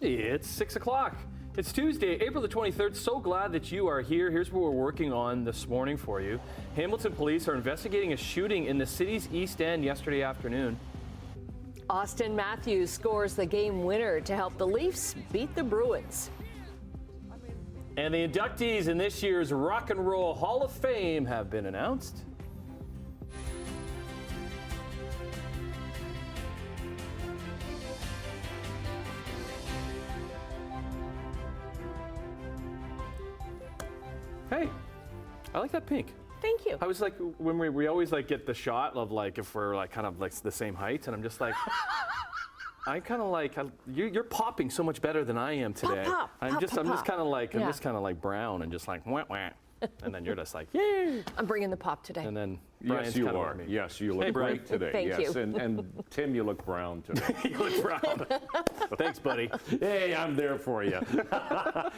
It's 6 o'clock. It's Tuesday, April the 23rd. So glad that you are here. Here's what we're working on this morning for you. Hamilton police are investigating a shooting in the city's East End yesterday afternoon. Austin Matthews scores the game winner to help the Leafs beat the Bruins. And the inductees in this year's Rock and Roll Hall of Fame have been announced. Hey, I like that pink. Thank you. I was like, when we always like get the shot of like if we're like kind of like the same height, and I'm just like, I kind of like you're popping so much better than I am today. I'm just kind of like brown and just like wah wah, and then you're just like yay. I'm bringing the pop today. And then Yes, you are. Yes, you look great today. Thank yes, you. And Tim, you look brown today. You look brown. Thanks, buddy. Hey, I'm there for you.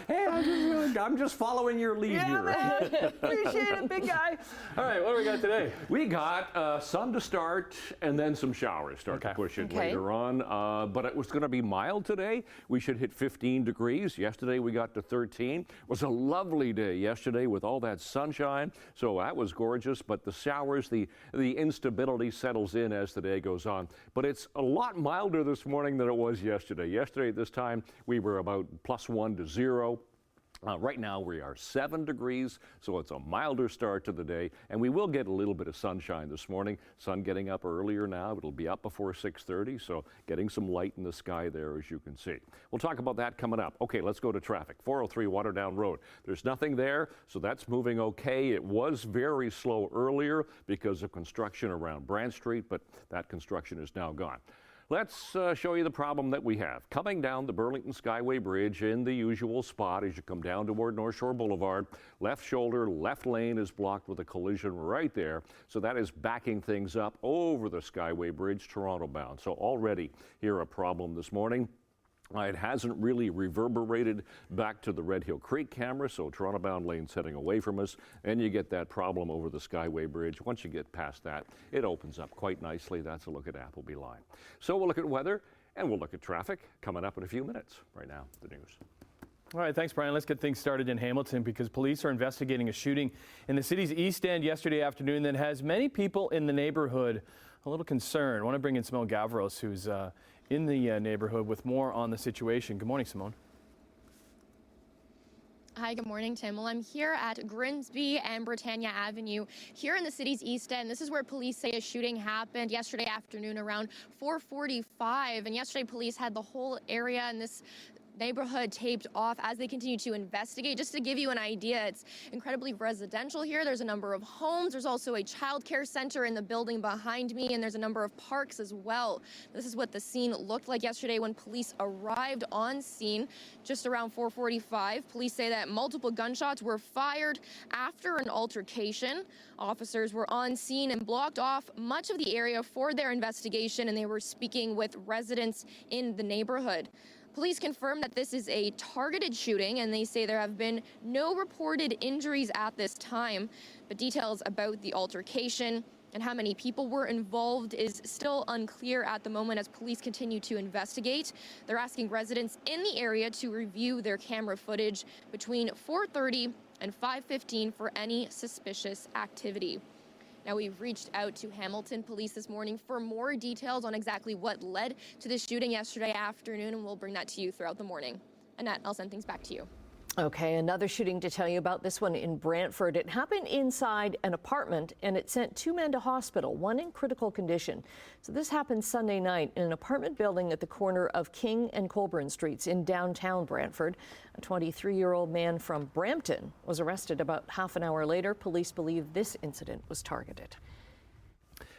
Hey, I'm just following your lead here. Appreciate it, big guy. All right, what do we got today? We got sun to start and then some showers start to push in later on. But it was going to be mild today. We should hit 15 degrees. Yesterday we got to 13. It was a lovely day yesterday with all that sunshine. So that was gorgeous. But the showers, the instability settles in as the day goes on. But it's a lot milder this morning than it was yesterday. Yesterday at this time we were about +1 to 0. Right now we are 7 degrees, so it's a milder start to the day, and we will get a little bit of sunshine this morning. Sun getting up earlier now. It'll be up before 6:30, so getting some light in the sky there, as you can see. We'll talk about that coming up. Okay, let's go to traffic. 403 Waterdown Road. There's nothing there, so that's moving okay. It was very slow earlier because of construction around Brant Street, but that construction is now gone. Let's show you the problem that we have. Coming down the Burlington Skyway Bridge in the usual spot as you come down toward North Shore Boulevard, left shoulder, left lane is blocked with a collision right there. So that is backing things up over the Skyway Bridge, Toronto bound. So already here a problem this morning. It hasn't really reverberated back to the Red Hill Creek camera, so Toronto bound lane's heading away from us, and you get that problem over the Skyway Bridge. Once you get past that, it opens up quite nicely. That's a look at Appleby Line. So we'll look at weather, and we'll look at traffic coming up in a few minutes. Right now, the news. All right, thanks, Brian. Let's get things started in Hamilton because police are investigating a shooting in the city's East End yesterday afternoon that has many people in the neighborhood a little concerned. I want to bring in Simone Gavros, who's in the neighborhood with more on the situation. Good morning, Simone. Hi, good morning, Tim. Well, I'm here at Grimsby and Britannia Avenue here in the city's East End. This is where police say a shooting happened yesterday afternoon around 4:45. And yesterday, police had the whole area in this neighborhood taped off as they continue to investigate. Just to give you an idea, it's incredibly residential here. There's a number of homes. There's also a child care center in the building behind me, and there's a number of parks as well. This is what the scene looked like yesterday when police arrived on scene just around 4:45. Police say that multiple gunshots were fired after an altercation. Officers were on scene and blocked off much of the area for their investigation, and they were speaking with residents in the neighborhood. Police confirm that this is a targeted shooting, and they say there have been no reported injuries at this time. But details about the altercation and how many people were involved is still unclear at the moment as police continue to investigate. They're asking residents in the area to review their camera footage between 4:30 and 5:15 for any suspicious activity. Now, we've reached out to Hamilton Police this morning for more details on exactly what led to the shooting yesterday afternoon, and we'll bring that to you throughout the morning. Annette, I'll send things back to you. Okay, another shooting to tell you about, this one in Brantford. It happened inside an apartment, and it sent 2 men to hospital, one in critical condition. So this happened Sunday night in an apartment building at the corner of King and Colburn Streets in downtown Brantford. A 23-year-old man from Brampton was arrested about half an hour later. Police believe this incident was targeted.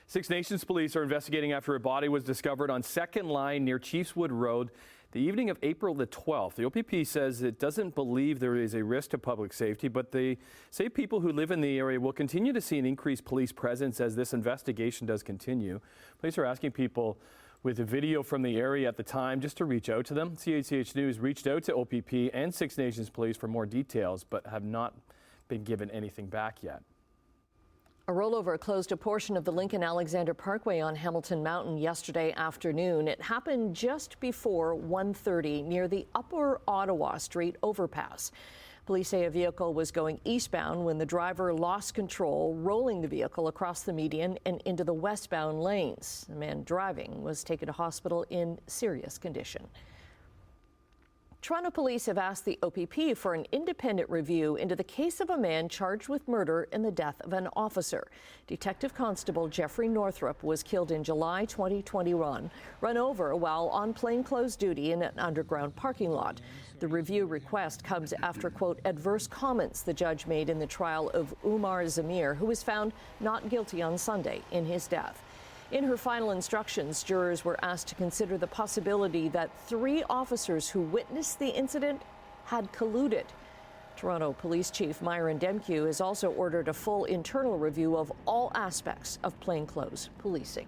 Six Nations police are investigating after a body was discovered on Second Line near Chiefswood Road the evening of April the 12th. The OPP says it doesn't believe there is a risk to public safety, but they say people who live in the area will continue to see an increased police presence as this investigation does continue. Police are asking people with a video from the area at the time just to reach out to them. CHCH News reached out to OPP and Six Nations police for more details, but have not been given anything back yet. A rollover closed a portion of the Lincoln-Alexander Parkway on Hamilton Mountain yesterday afternoon. It happened just before 1:30 near the Upper Ottawa Street overpass. Police say a vehicle was going eastbound when the driver lost control, rolling the vehicle across the median and into the westbound lanes. The man driving was taken to hospital in serious condition. Toronto police have asked the OPP for an independent review into the case of a man charged with murder in the death of an officer. Detective Constable Jeffrey Northrup was killed in July 2021, run over while on plainclothes duty in an underground parking lot. The review request comes after, quote, adverse comments the judge made in the trial of Umar Zamir, who was found not guilty on Sunday in his death. In her final instructions, jurors were asked to consider the possibility that 3 officers who witnessed the incident had colluded. Toronto Police Chief Myron Demkew has also ordered a full internal review of all aspects of plainclothes policing.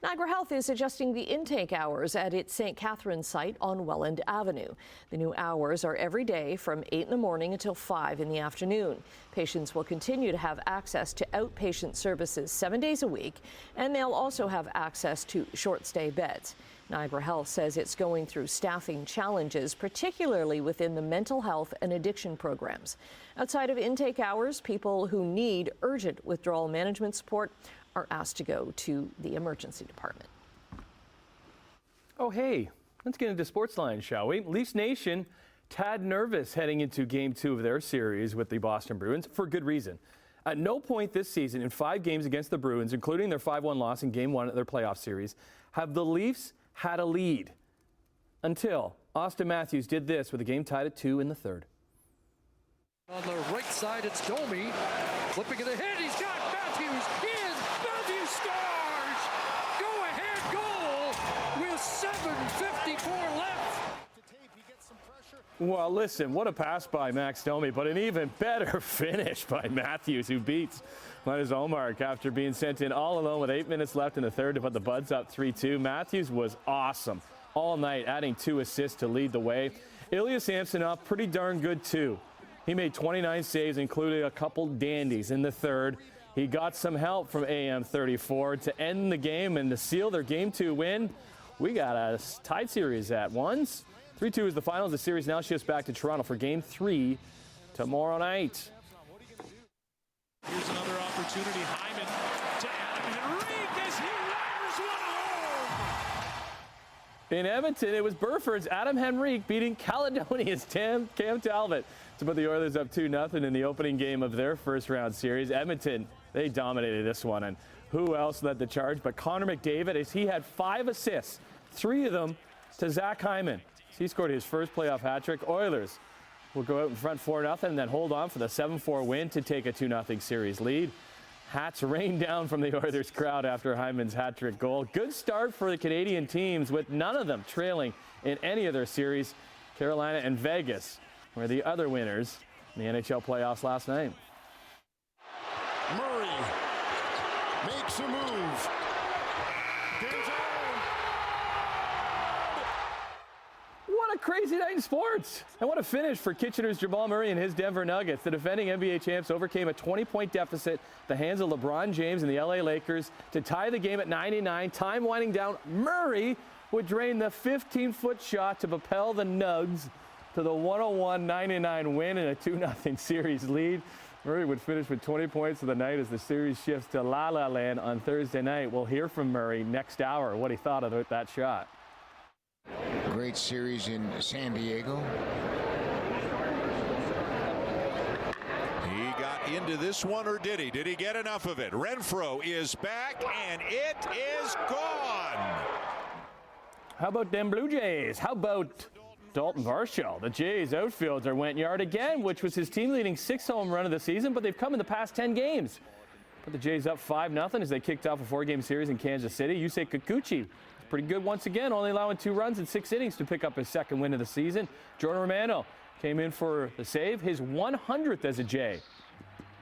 Niagara Health is adjusting the intake hours at its St. Catharines site on Welland Avenue. The new hours are every day from 8 in the morning until 5 in the afternoon. Patients will continue to have access to outpatient services 7 days a week, and they'll also have access to short-stay beds. Niagara Health says it's going through staffing challenges, particularly within the mental health and addiction programs. Outside of intake hours, people who need urgent withdrawal management support are asked to go to the emergency department. Oh, hey, let's get into Sportsline, shall we? Leafs Nation, tad nervous heading into Game 2 of their series with the Boston Bruins, for good reason. At no point this season in 5 games against the Bruins, including their 5-1 loss in Game 1 of their playoff series, have the Leafs had a lead. Until Auston Matthews did this with the game tied at 2 in the third. On the right side, it's Domi. Flipping it ahead, he's got Matthews in. Matthews scores! Go-ahead goal with 7:54 left. Well, listen, what a pass by Max Domi, but an even better finish by Matthews, who beats Linus Ullmark after being sent in all alone with 8 minutes left in the third to put the Buds up 3-2. Matthews was awesome all night, adding 2 assists to lead the way. Ilya Samsonov, pretty darn good too. He made 29 saves, including a couple dandies in the third. He got some help from AM34 to end the game and to seal their Game 2 win. We got a tied series at 1s. 3-2 is the final. The series now shifts back to Toronto for Game 3 tomorrow night. Here's another opportunity. Hyman to Adam Henrique as he wires one home. In Edmonton, it was Burford's Adam Henrique beating Caledonia's Cam Talbot to put the Oilers up 2-0 in the opening game of their first-round series. Edmonton, they dominated this one, and who else led the charge but Connor McDavid, as he had 5 assists, 3 of them to Zach Hyman. He scored his first playoff hat trick. Oilers will go out in front 4-0 and then hold on for the 7-4 win to take a 2-0 series lead. Hats rained down from the Oilers crowd after Hyman's hat trick goal. Good start for the Canadian teams, with none of them trailing in any of their series. Carolina and Vegas were the other winners in the NHL playoffs last night. Murray makes a move. What a crazy night in sports. And what a finish for Kitchener's Jamal Murray and his Denver Nuggets. The defending NBA champs overcame a 20-point deficit at the hands of LeBron James and the LA Lakers to tie the game at 99. Time winding down, Murray would drain the 15-foot shot to propel the Nugs to the 101-99 win and a 2-0 series lead. Murray would finish with 20 points of the night as the series shifts to La La Land on Thursday night. We'll hear from Murray next hour what he thought of that shot. Great series in San Diego. He got into this one, or did he? Did he get enough of it? Renfroe is back, and it is gone. How about them Blue Jays? How about Dalton Varsho? The Jays outfielder went yard again, which was his team-leading 6th home run of the season, but they've come in the past 10 games. Put the Jays up 5-0 as they kicked off a 4-game series in Kansas City. Yusei Kikuchi, pretty good once again, only allowing 2 runs in 6 innings to pick up his 2nd win of the season. Jordan Romano came in for the save, his 100th as a Jay.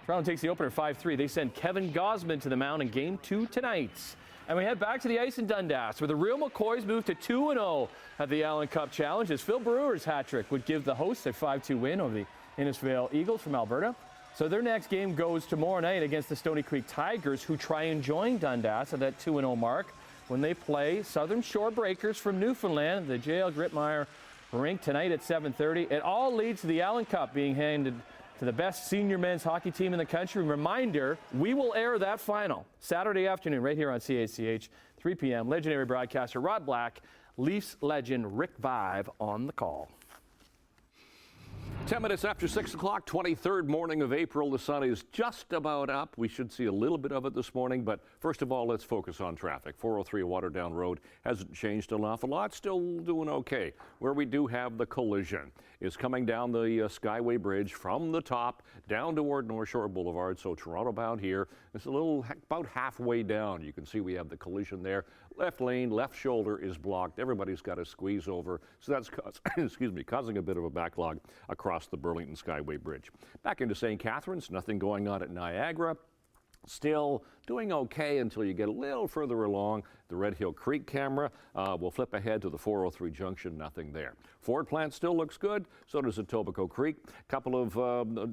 Toronto takes the opener 5-3. They send Kevin Gausman to the mound in Game 2 tonight. And we head back to the ice in Dundas, where the real McCoys move to 2-0 at the Allen Cup Challenge, as Phil Brewer's hat trick would give the hosts a 5-2 win over the Innisfail Eagles from Alberta. So their next game goes tomorrow night against the Stony Creek Tigers, who try and join Dundas at that 2-0 mark when they play Southern Shore Breakers from Newfoundland, the JL Gritmeyer rink tonight at 7:30. It all leads to the Allen Cup being handed to the best senior men's hockey team in the country. Reminder, we will air that final Saturday afternoon right here on CHCH, 3 p.m. Legendary broadcaster Rod Black, Leafs legend Rick Vive on the call. 10 minutes after 6 o'clock, 23rd morning of April. The sun is just about up. We should see a little bit of it this morning, but first of all, let's focus on traffic. 403 Waterdown Road hasn't changed an awful lot, still doing okay. Where we do have the collision is coming down the Skyway Bridge from the top down toward North Shore Boulevard. So Toronto bound here, it's a little about halfway down. You can see we have the collision there. Left lane, left shoulder is blocked. Everybody's got to squeeze over. So that's causing a bit of a backlog across the Burlington Skyway Bridge. Back into St. Catharines, nothing going on at Niagara. Still doing okay until you get a little further along the Red Hill Creek camera. We'll flip ahead to the 403 junction, nothing there. Ford plant still looks good, so does Etobicoke Creek. Couple of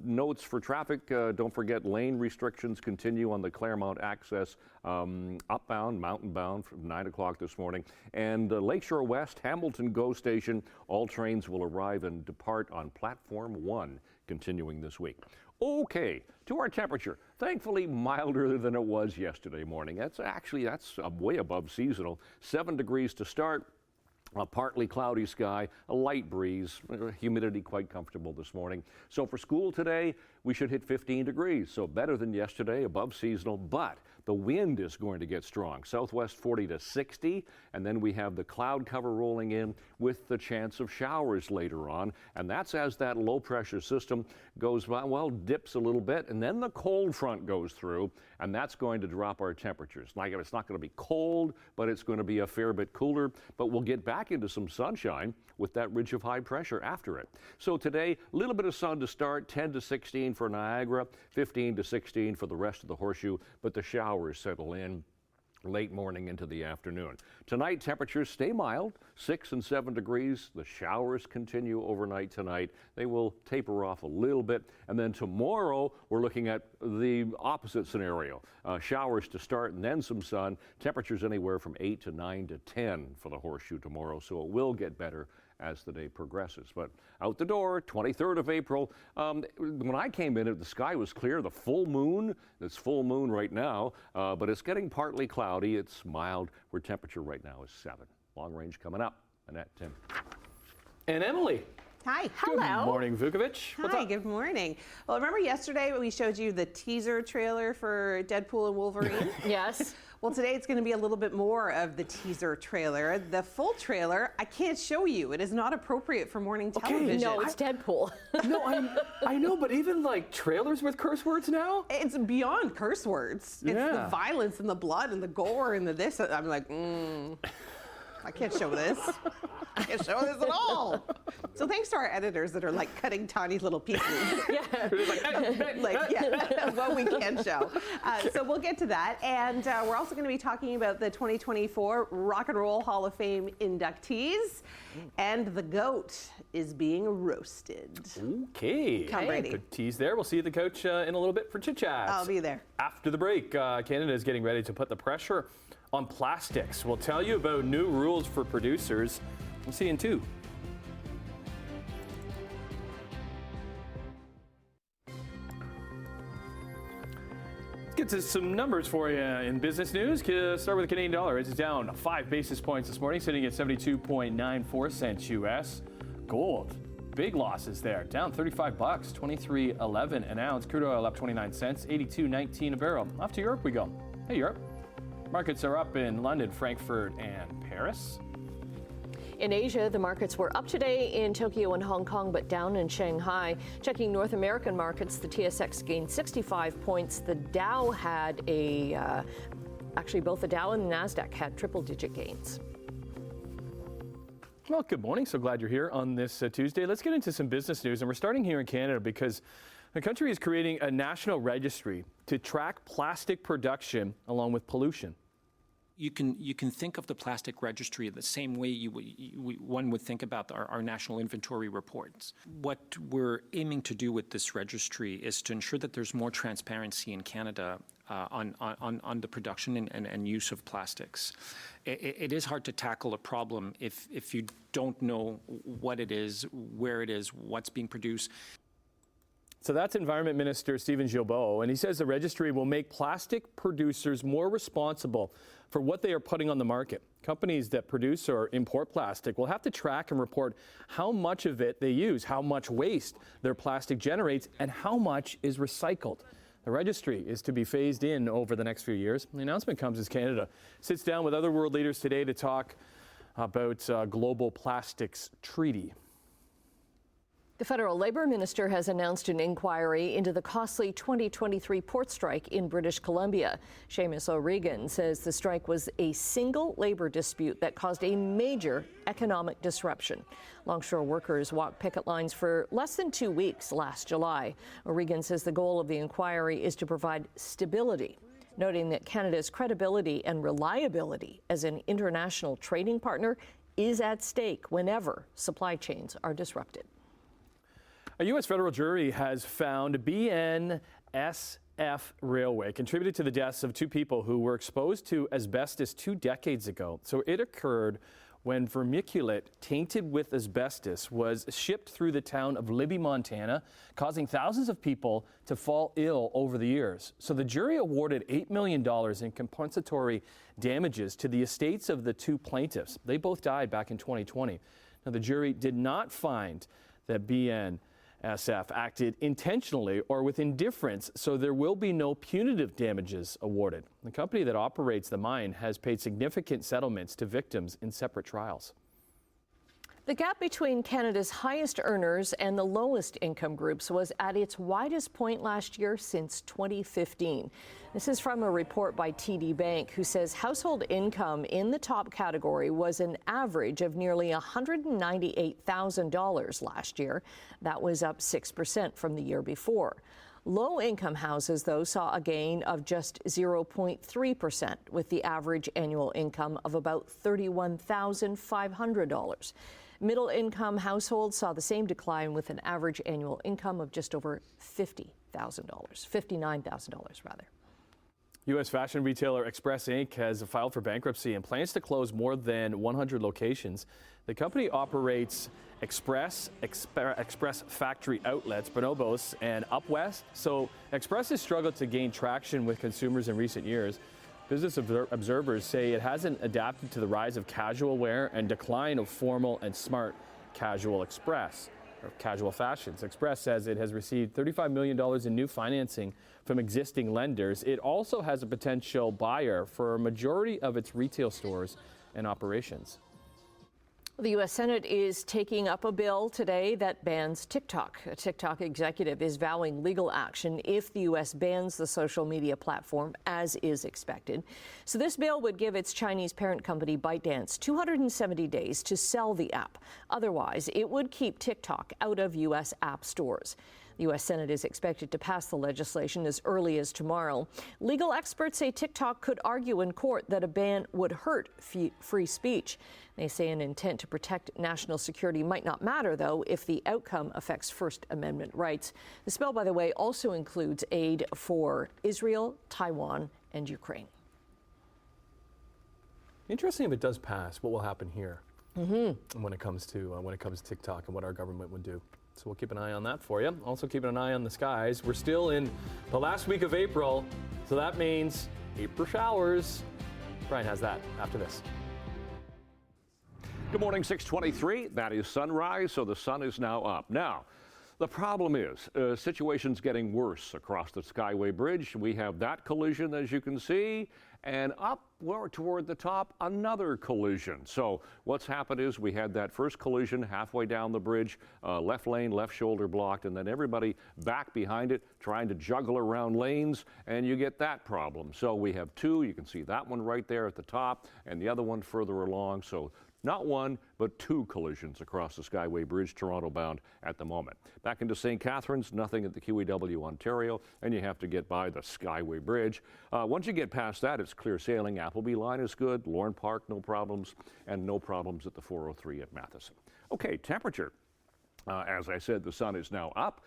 notes for traffic. Don't forget lane restrictions continue on the Claremont access upbound, mountain bound from 9 o'clock this morning. And Lakeshore West, Hamilton GO Station, all trains will arrive and depart on Platform 1 continuing this week. Okay, to our temperature. Thankfully milder than it was yesterday morning. That's way above seasonal. 7 degrees to start. A partly cloudy sky, a light breeze, humidity quite comfortable this morning. So for school today, we should hit 15 degrees, so better than yesterday, above seasonal, but the wind is going to get strong. Southwest 40 to 60, and then we have the cloud cover rolling in with the chance of showers later on, and that's as that low pressure system goes, dips a little bit, and then the cold front goes through, and that's going to drop our temperatures. Like, it's not going to be cold, but it's going to be a fair bit cooler, but we'll get back into some sunshine with that ridge of high pressure after it. So today, a little bit of sun to start, 10 to 16 for Niagara, 15 to 16 for the rest of the Horseshoe, but the showers settle in late morning into the afternoon. Tonight, temperatures stay mild, 6 and 7 degrees. The showers continue overnight tonight. They will taper off a little bit. And then tomorrow, we're looking at the opposite scenario. Showers to start and then some sun. Temperatures anywhere from 8 to 9 to 10 for the Horseshoe tomorrow. So it will get better as the day progresses. But out the door, 23rd of April, when I came in, the sky was clear. The full moon, it's full moon right now, but it's getting partly cloudy. It's mild, where temperature right now is 7. Long range coming up. Annette, Tim. And Emily. Hi. Good morning, Vukovic. Hi, good morning. Well, remember yesterday when we showed you the teaser trailer for Deadpool and Wolverine? Yes. Well, today it's going to be a little bit more of the teaser trailer. The full trailer, I can't show you. It is not appropriate for morning television. No, it's Deadpool. No, I know, but even like trailers with curse words now? It's beyond curse words. It's the violence and the blood and the gore and the this. I'm like, I can't show this. I can't show this at all. So thanks to our editors that are like cutting tiny little pieces. What we can show. So we'll get to that. And we're also going to be talking about the 2024 Rock and Roll Hall of Fame inductees. And the GOAT is being roasted. Okay. Tom Brady. Good tease there. We'll see you the coach in a little bit for Chit Chats. I'll be there. After the break, Canada is getting ready to put the pressure on plastics. We'll tell you about new rules for producers. We'll see you in 2. Let's get to some numbers for you in business news. Start with the Canadian dollar. It's down 5 basis points this morning, sitting at 72.94 cents US. Gold, big losses there, down 35 bucks, 23.11 an ounce. Crude oil up 29 cents, 82.19 a barrel. Off to Europe we go. Hey, Europe. Markets are up in London, Frankfurt, and Paris. In Asia, the markets were up today in Tokyo and Hong Kong, but down in Shanghai. Checking North American markets, the TSX gained 65 points. The Dow had actually both the Dow and the NASDAQ had triple-digit gains. Well, good morning. So glad you're here on this Tuesday. Let's get into some business news, and we're starting here in Canada because the country is creating a national registry to track plastic production along with pollution. You can think of the plastic registry the same way one would think about our national inventory reports. What we're aiming to do with this registry is to ensure that there's more transparency in Canada on the production and use of plastics. It is hard to tackle a problem if you don't know what it is, where it is, what's being produced. So that's Environment Minister Stephen Guilbeault, and he says the registry will make plastic producers more responsible for what they are putting on the market. Companies that produce or import plastic will have to track and report how much of it they use, how much waste their plastic generates, and how much is recycled. The registry is to be phased in over the next few years. The announcement comes as Canada sits down with other world leaders today to talk about global plastics treaty. The federal labor minister has announced an inquiry into the costly 2023 port strike in British Columbia. Seamus O'Regan says the strike was a single labor dispute that caused a major economic disruption. Longshore workers walked picket lines for less than 2 weeks last July. O'Regan says the goal of the inquiry is to provide stability, noting that Canada's credibility and reliability as an international trading partner is at stake whenever supply chains are disrupted. A U.S. federal jury has found BNSF Railway contributed to the deaths of 2 people who were exposed to asbestos 2 decades ago. So it occurred when vermiculite tainted with asbestos was shipped through the town of Libby, Montana, causing thousands of people to fall ill over the years. So the jury awarded $8 million in compensatory damages to the estates of the 2 plaintiffs. They both died back in 2020. Now, the jury did not find that BNSF acted intentionally or with indifference, so there will be no punitive damages awarded. The company that operates the mine has paid significant settlements to victims in separate trials. The gap between Canada's highest earners and the lowest income groups was at its widest point last year since 2015. This is from a report by TD Bank, who says household income in the top category was an average of nearly $198,000 last year. That was up 6% from the year before. Low-income houses, though, saw a gain of just 0.3%, with the average annual income of about $31,500. Middle-income households saw the same decline, with an average annual income of just over $59,000 rather. U.S. fashion retailer Express Inc. has filed for bankruptcy and plans to close more than 100 locations. The company operates Express factory outlets, Bonobos, and Up West. So Express has struggled to gain traction with consumers in recent years. Business observers say it hasn't adapted to the rise of casual wear and decline of formal and smart casual fashions. Express says it has received $35 million in new financing from existing lenders. It also has a potential buyer for a majority of its retail stores and operations. The U.S. Senate is taking up a bill today that bans TikTok. A TikTok executive is vowing legal action if the U.S. bans the social media platform, as is expected. So this bill would give its Chinese parent company ByteDance 270 days to sell the app. Otherwise, it would keep TikTok out of U.S. app stores. The U.S. Senate is expected to pass the legislation as early as tomorrow. Legal experts say TikTok could argue in court that a ban would hurt free speech. They say an intent to protect national security might not matter, though, if the outcome affects First Amendment rights. This bill, by the way, also includes aid for Israel, Taiwan, and Ukraine. Interesting if it does pass, what will happen here when it comes to TikTok and what our government would do. So we'll keep an eye on that for you. Also keeping an eye on the skies. We're still in the last week of April, so that means April showers. Brian has that after this. Good morning, 6:23. That is sunrise, so the sun is now up. Now, the problem is, situation's getting worse across the Skyway Bridge. We have that collision, as you can see, and up toward the top, another collision. So what's happened is we had that first collision halfway down the bridge, left lane, left shoulder blocked, and then everybody back behind it trying to juggle around lanes, and you get that problem. So we have 2. You can see that one right there at the top and the other one further along. So Not one, but 2 collisions across the Skyway Bridge, Toronto bound at the moment. Back into St. Catharines, nothing at the QEW Ontario, and you have to get by the Skyway Bridge. Once you get past that, it's clear sailing. Appleby line is good. Lorne Park, no problems, and no problems at the 403 at Matheson. Okay, temperature. As I said, the sun is now up.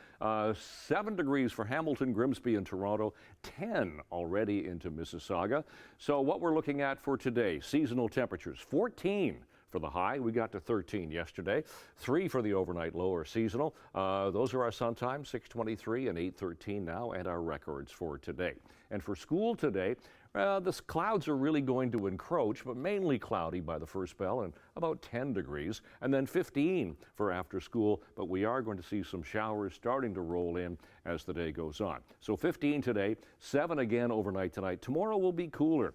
7 degrees for Hamilton, Grimsby, and Toronto. 10 already into Mississauga. So what we're looking at for today, seasonal temperatures, 14 for the high. We got to 13 yesterday. 3 for the overnight low or seasonal. Those are our sun times, 6:23 and 8:13 now, and our records for today. And for school today, the clouds are really going to encroach, but mainly cloudy by the first bell and about 10 degrees, and then 15 for after school, but we are going to see some showers starting to roll in as the day goes on. So 15 today, 7 again overnight tonight. Tomorrow will be cooler.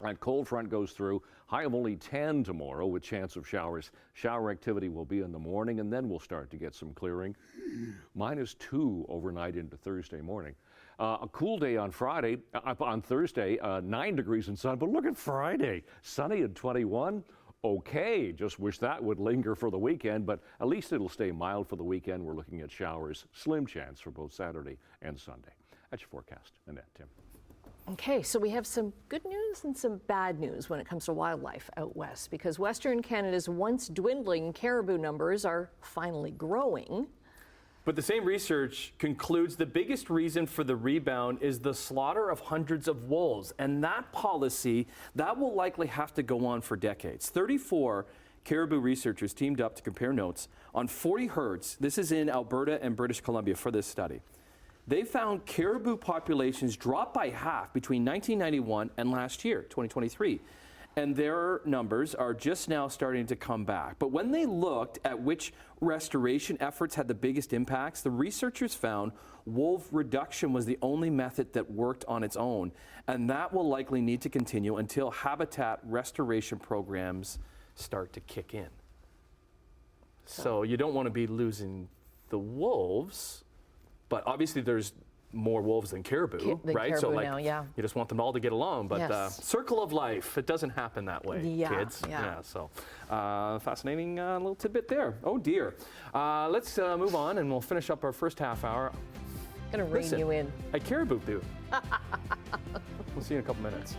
That cold front goes through, high of only 10 tomorrow with chance of showers. Shower activity will be in the morning, and then we'll start to get some clearing. -2 overnight into Thursday morning. A cool day on Friday, on Thursday, 9 degrees and sun, but look at Friday, sunny at 21. Okay, just wish that would linger for the weekend, but at least it'll stay mild for the weekend. We're looking at showers, slim chance for both Saturday and Sunday. That's your forecast. Annette, Tim. Okay, so we have some good news and some bad news when it comes to wildlife out west, because Western Canada's once dwindling caribou numbers are finally growing. But the same research concludes the biggest reason for the rebound is the slaughter of hundreds of wolves. And that policy, that will likely have to go on for decades. 34 caribou researchers teamed up to compare notes on 40 herds. This is in Alberta and British Columbia for this study. They found caribou populations dropped by half between 1991 and last year, 2023. And their numbers are just now starting to come back. But when they looked at which restoration efforts had the biggest impacts, the researchers found wolf reduction was the only method that worked on its own. And that will likely need to continue until habitat restoration programs start to kick in. So you don't want to be losing the wolves, but obviously there's more wolves than caribou, right? Caribou so like, now, yeah. you just want them all to get along, but Yes. circle of life, it doesn't happen that way, kids. Yeah. So fascinating little tidbit there. Oh dear. Let's move on and we'll finish up our first half hour. Gonna rein you in. A caribou do. We'll see you in a couple minutes.